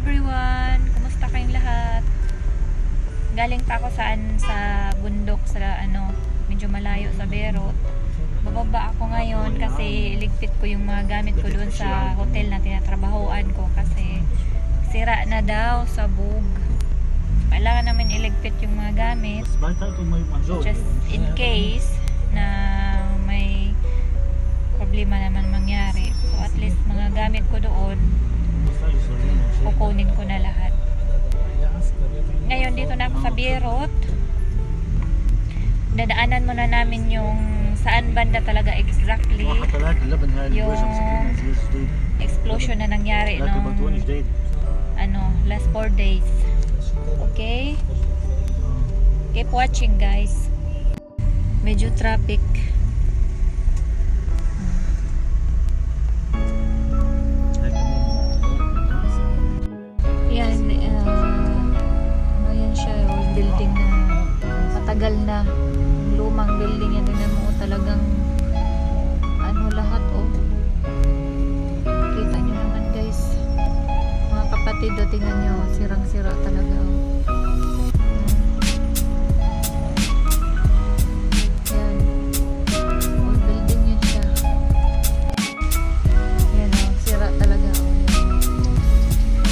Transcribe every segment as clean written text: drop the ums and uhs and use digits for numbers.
everyone! Kumusta kayong lahat? Galing pa ako sa bundok sa medyo malayo sa Berot. Bababa ako ngayon kasi iligpit ko yung mga gamit ko doon sa hotel na tinatrabahoan ko kasi sira na daw sa bug. Kailangan namin iligpit yung mga gamit just in case na may problema naman mangyari. So at least mga gamit ko doon kukunin ko na lahat. Ngayon dito na ako sa Berot. Dadaanan muna namin yung saan banda talaga exactly yung explosion na nangyari nung last 4 days. Okay? Keep watching guys. Medyo traffic. Yan, yan siya, building na matagal na, lumang building yan. Tingnan mo talagang lahat kita nyo naman guys, mga kapatid tingnan nyo, sirang sira talaga yan, old building yan siya, yan sira talaga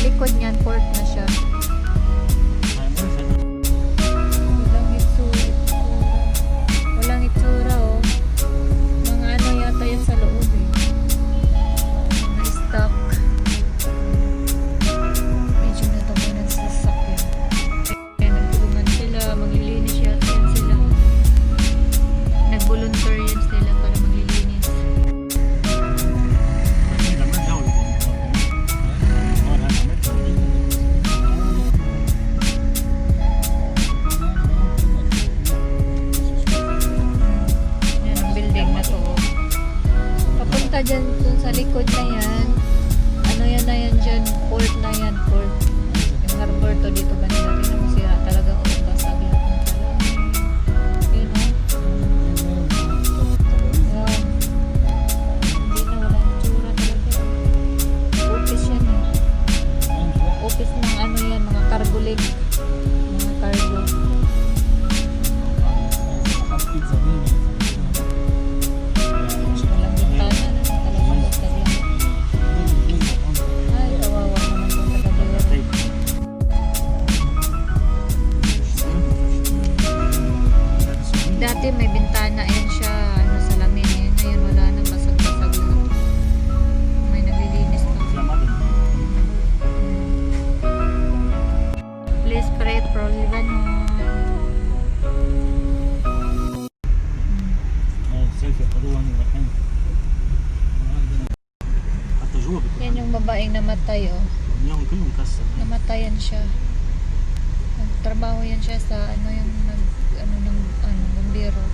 likod niyan, port na siya. Walang itsura mga yata yan sa loob na-stuck. Medyo natabo ng sasakyan. Kaya nagtulungan sila, maglilinis yata yan sila. Nag-volunteer yan sila para maglilinis. Dyan sa likod na yan, yan na yan dyan, port na yan, port. Yung harbor to dito banda, tingnan mo sira talaga basag lahat ng salamin. Yun yan. Hindi na, walang tsura talaga. Office yan office ng yan, mga cargo leg, mga cargo. Dati may bintana yan siya, salamin yan. Ngayon wala na, basag-basag lang. May naglilinis pa. Please pray for Lebanon. Yan yung babaeng namatay namatayan siya. Nagtrabaho yan siya sa bumbero.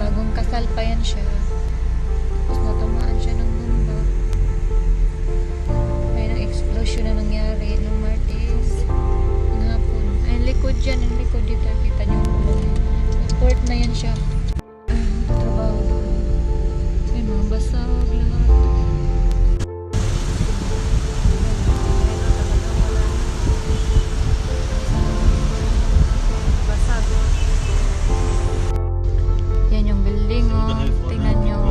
Bagong kasal pa yan siya. Tapos natamaan siya ng bomba. May explosion na nangyari nung Martes ng hapon. Ay, likod dyan. Ang likod dito. Kita nyo. Sport na yan siya. Trabaho doon. Ay, mga basag lahat. Yan yung building tingnan nyo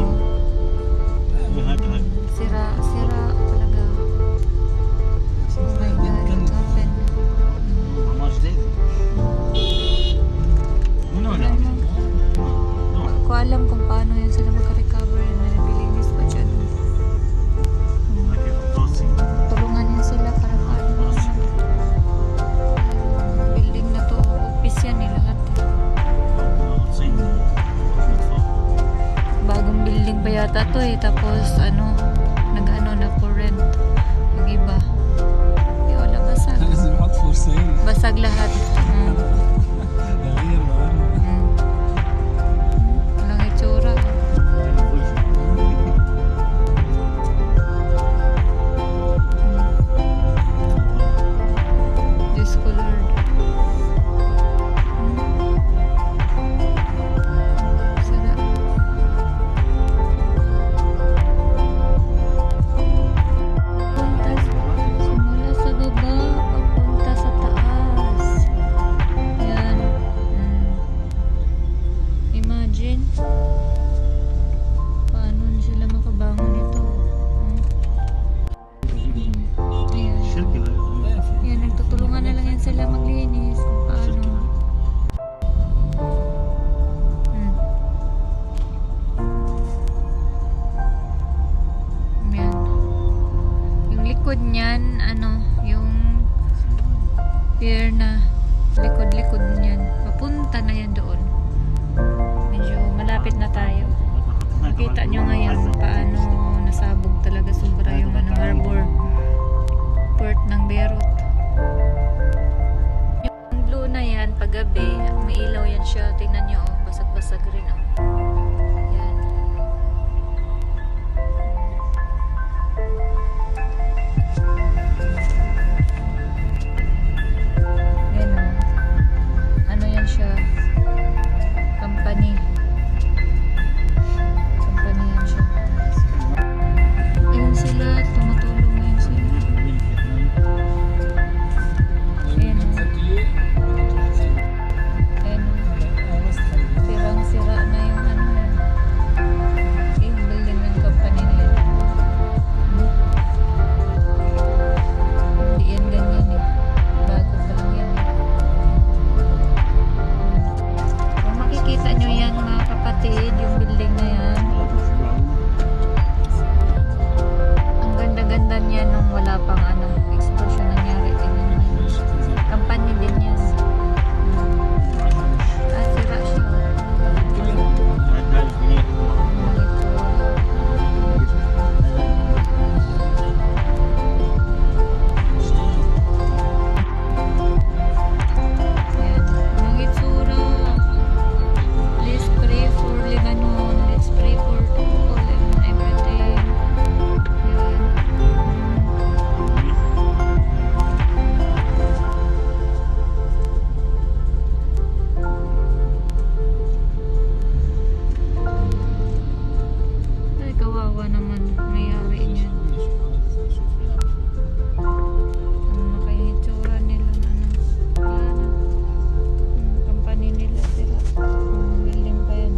likod niyan, ano, yung pier na likod-likod niyan. Papunta na yan doon. Medyo malapit na tayo. Makita nyo ngayon paano nasabog talaga sobra yung ano, harbor port ng Beirut. Yung blue na yan, paggabi, may ilaw yan siya. Tingnan nyo, oh, basag-basag rin. Oh. Yan. Yan, oh. Ano yan siya? Company yan siya. Ayun sila, tumutulong ngayon sila. Ayun. Ayun. Sirang-sira na yung ano yan. Yung building ng company na yan. Hindi yan ganyan eh. Bago pa lang yan eh. Kung makikita nyo yan mga kapatid, yung building na yan. Ang ganda-ganda niya nung wala pang ano, explosion nangyari. Tingnan nyo yun. Company din yan. Sira siya. Ayan. Mga itsura. Let's pray for Lebanon. Let's pray for people and everything. Ayan. Ay, kawawa naman. Mayari niyan. Ano na kaya yung itsura nila na ano? Wala na. Company nila sila. Building pa yan.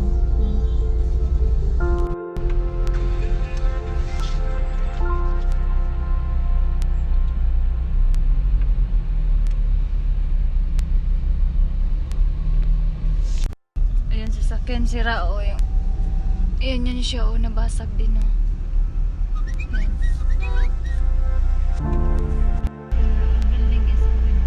Ayan, sasakyan sira o yung ayan yan siya o, nabasag din o. Ayan. Building is going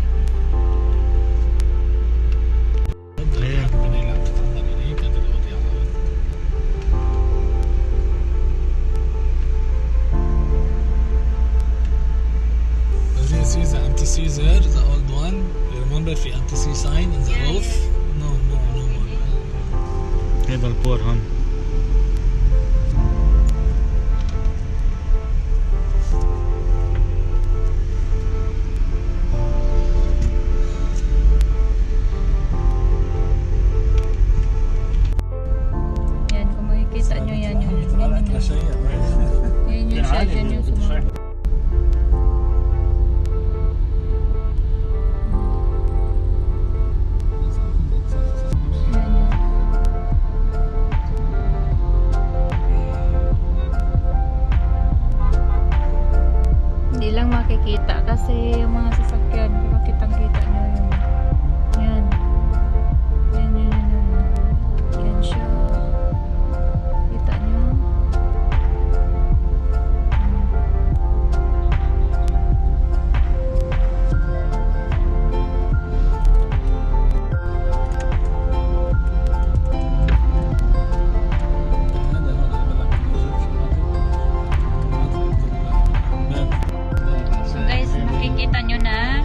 This is the anti-Caesar, the old one. You remember في anti-sea sign in the roof? No more. هذا البور هون. Yan, kung makikita nyo yan yung yan yung siya, yan yung sumama. Yan yung hindi lang makikita kasi yung mga sasakyan, kitang-kita nyo yun. Yan. Yan siya. Kita nyo? So guys, makikita nyo na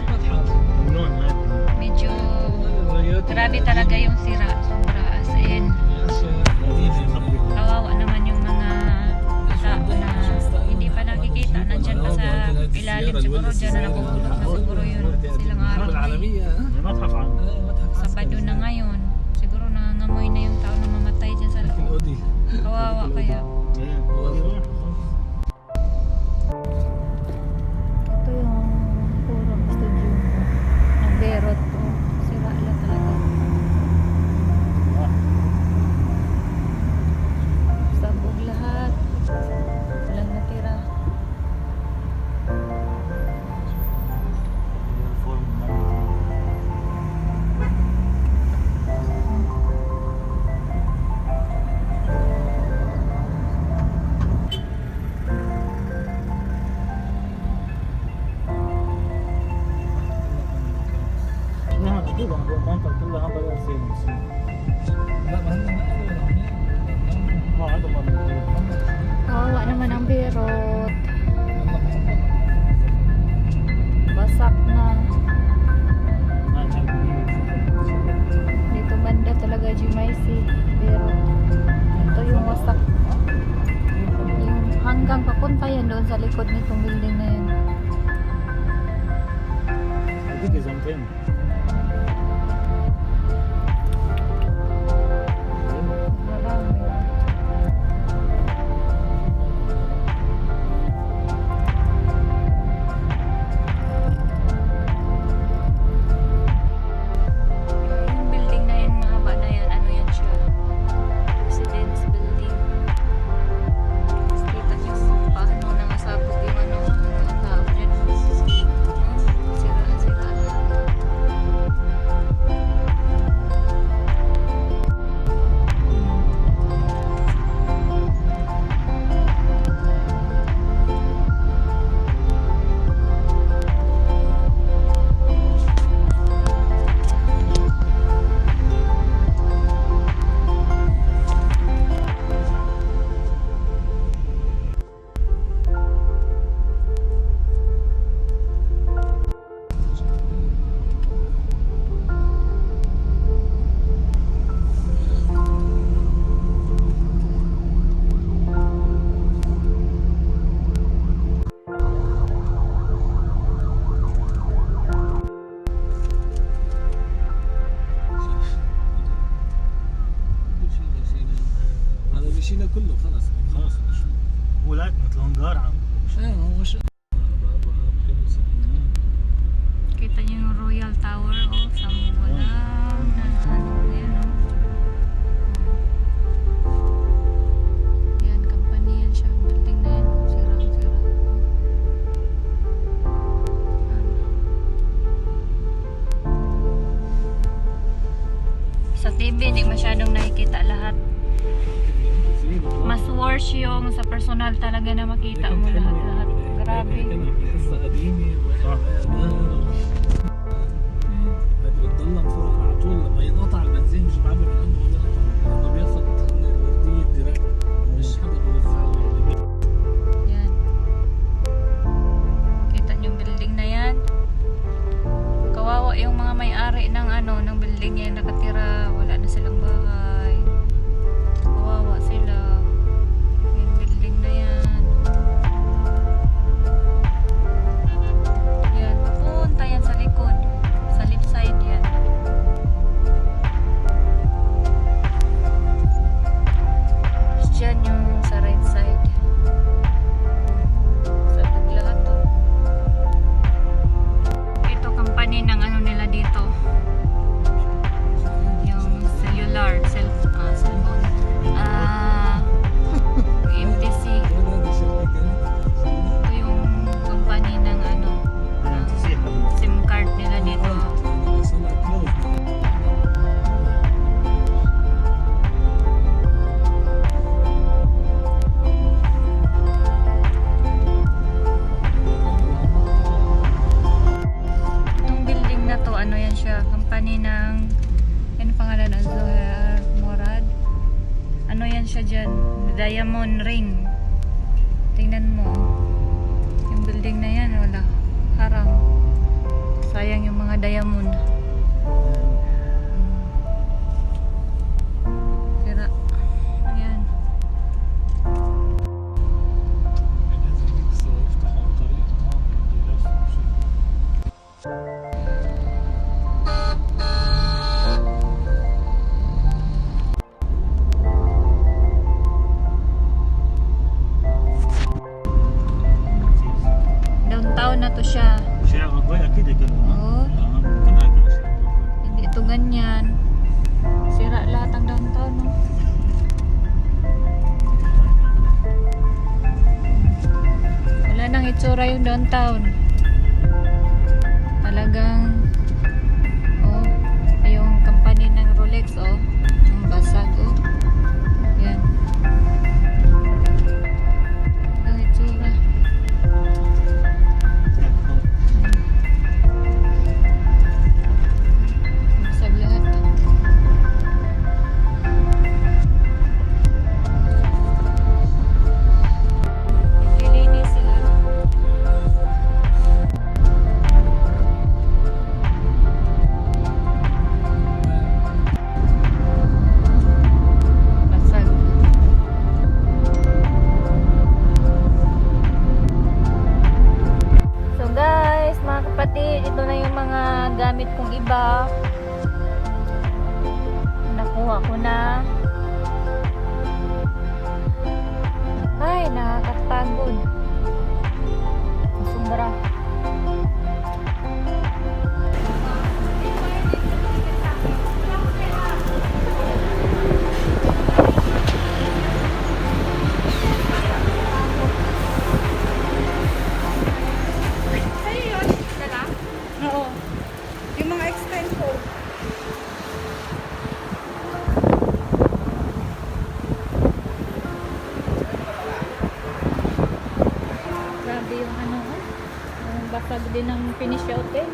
medyo grabe talaga yung sira. Sobra as in. Kawawa naman yung mga tao na hindi pa nakikita. Nandyan pa sa ilalim. Siguro dyan na nakubulok na siguro yun. Silang araw. Sabado na ngayon. Siguro nangangamoy na yung tao na mamatay dyan sa loob. Kawawa kaya. Ito yung puro studio ng Beirut. Sira lang talaga. Sabog lahat. Walang natira. موجودة هو المنطقة كلها بلد زي المسلمين. لا ما هم نقلوا ما عندهم موجود. Kawawa naman ang birot. Basak na. ما نعرف Dito banda talaga GMIC. Birot. Ito yung wasak. Yung hanggang papunta yan doon sa likod nitong building na yan. هذيك زمتين. Marami. Yung building na yan, mahaba na yan, ano yan siya? Residence building. Tapos kita niyo paano nangasabog yung ano, mga tao dyan. Sira-sira na. هذا بيشيله كله خلاص خلاص هو لايك مثل هنغار عم. ايه هو شو Kita niyo yung Royal Tower o sa walang ano yan o. Yan, company yan siya. Building na yan. Sirang-sira. Sa TV, di masyadong nakikita lahat. Mas worse yung sa personal talaga na makita mo lahat-lahat. Grabe. قصة قديمة هذا بتضلك فوق على طول لما ينقطع البنزين مش بعمل من عنده ولا لانه بياخد من الوردية ديركت مش حدا بيوزع له Yan. Kita niyo yung building na yan. Kawawa yung mga may-ari ng ano, ng building yan nakatira. Wala na silang bahay. Kawawa sila. Yung building na yan. Yan. Papunta yan sa likod. Sa left side yan. Tapos dyan yung sa right side. Sa lahat to. Ito company ng ano nila dito. Yung cellular, cellphone. MTC. Ito yung company ng ano, SIM card nila dito. Itong building na to, ano yan siya, company ng, ano pangalan, Zohar Morad. Ano yan siya dyan, Diamond Ring. Tingnan mo, yung building na yan, wala, harang. Sayang yung mga diamond. Sira. Ayan. Downtown na to siya. شارع أوروغواي أكيد يكونوا Oo. كنا كل شيء. Hindi ito ganyan. Sira lahat ang downtown, no? Wala nang itsura yung downtown. Talagang oh, yung company ng Rolex, oh. Ang basag, oh. Yan. Ang itsura. gamit kong iba. Nakuha ko na. Ay, nakakapagod. Sobra. Oo. Yung mga extension. Grabe yung ano, yung basag din ng finish out eh.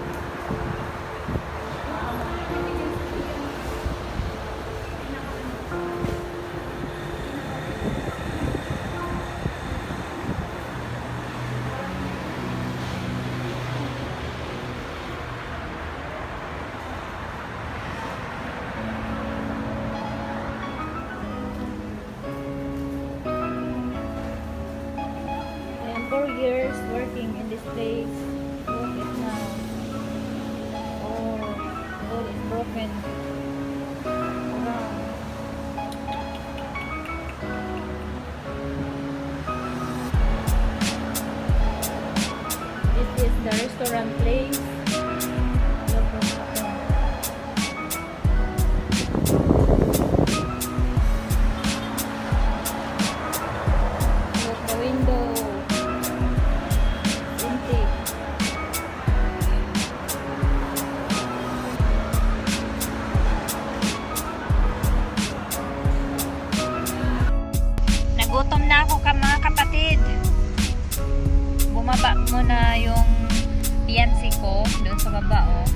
I am 4 years working in this place. Look it now. Oh, all is broken. Wow. This is the restaurant place. Look at that. Look the window. Empty. Nagutom na ako mga kapatid. Bumaba muna yung fiancé ko doon sa baba oh.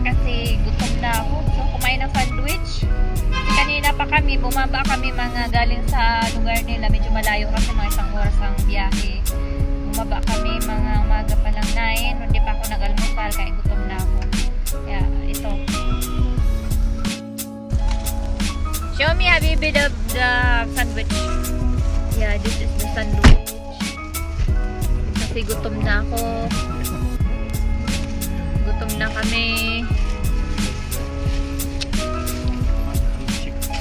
Kasi gutom na ako. So kumain ng sandwich. Kasi kanina pa kami, bumaba kami mga galing sa lugar nila. Medyo malayo kasi mga 1 oras ang biyahe. Bumaba kami mga umaga pa lang 9. Hindi pa ako nag-almusal kaya gutom na ako. Kaya ito. Show me Habibi the sandwich. Yeah, this is the sandwich. Kasi gutom na ako. Gutom na kami.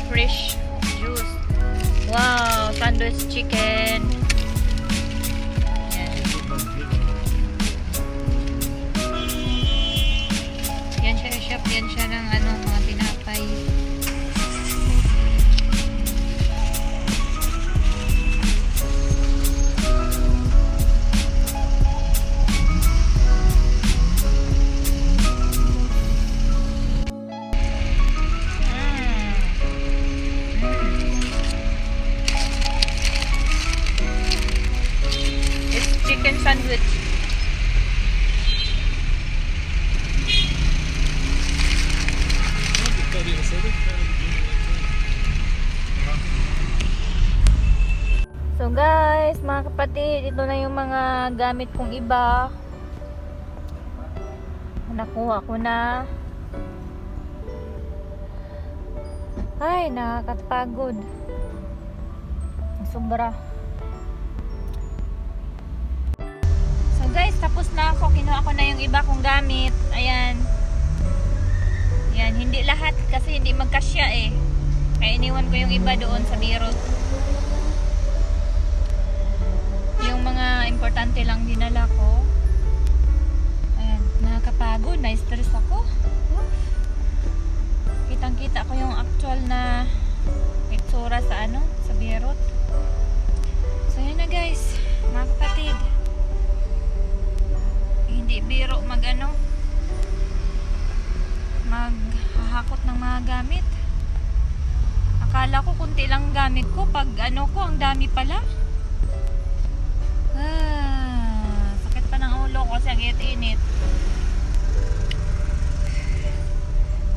Fresh juice. Wow, sandwich chicken. Yan. Yan siya, shop. Yan siya ng ano, mga tinapay. It's chicken sandwich. So guys, mga kapatid, ito na yung mga gamit kong iba. Nakuha ko na. Ay, nakakapagod. Sobra. So guys, tapos na ako. Kinuha ko na yung iba kong gamit. Ayan. Ayan, hindi lahat kasi hindi magkasya eh. Kaya iniwan ko yung iba doon sa birot. Yung mga importante lang dinala ko. Ayan, nakakapagod. Na-stress ako. Kitang-kita ko yung actual na itsura sa ano, sa birot. So yun na guys, mga kapatid. Hindi biro maghahakot ng mga gamit. Akala ko kunti lang gamit ko, pag ano ko, ang dami pala. Sakit pa ng ulo ko kasi ang init-init.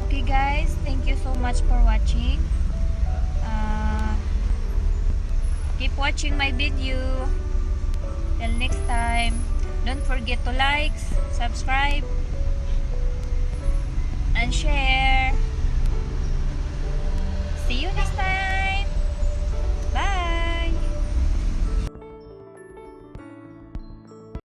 Okay guys, thank you so much for watching. Keep watching my video. Till next time, don't forget to like, subscribe, and share. See you next time.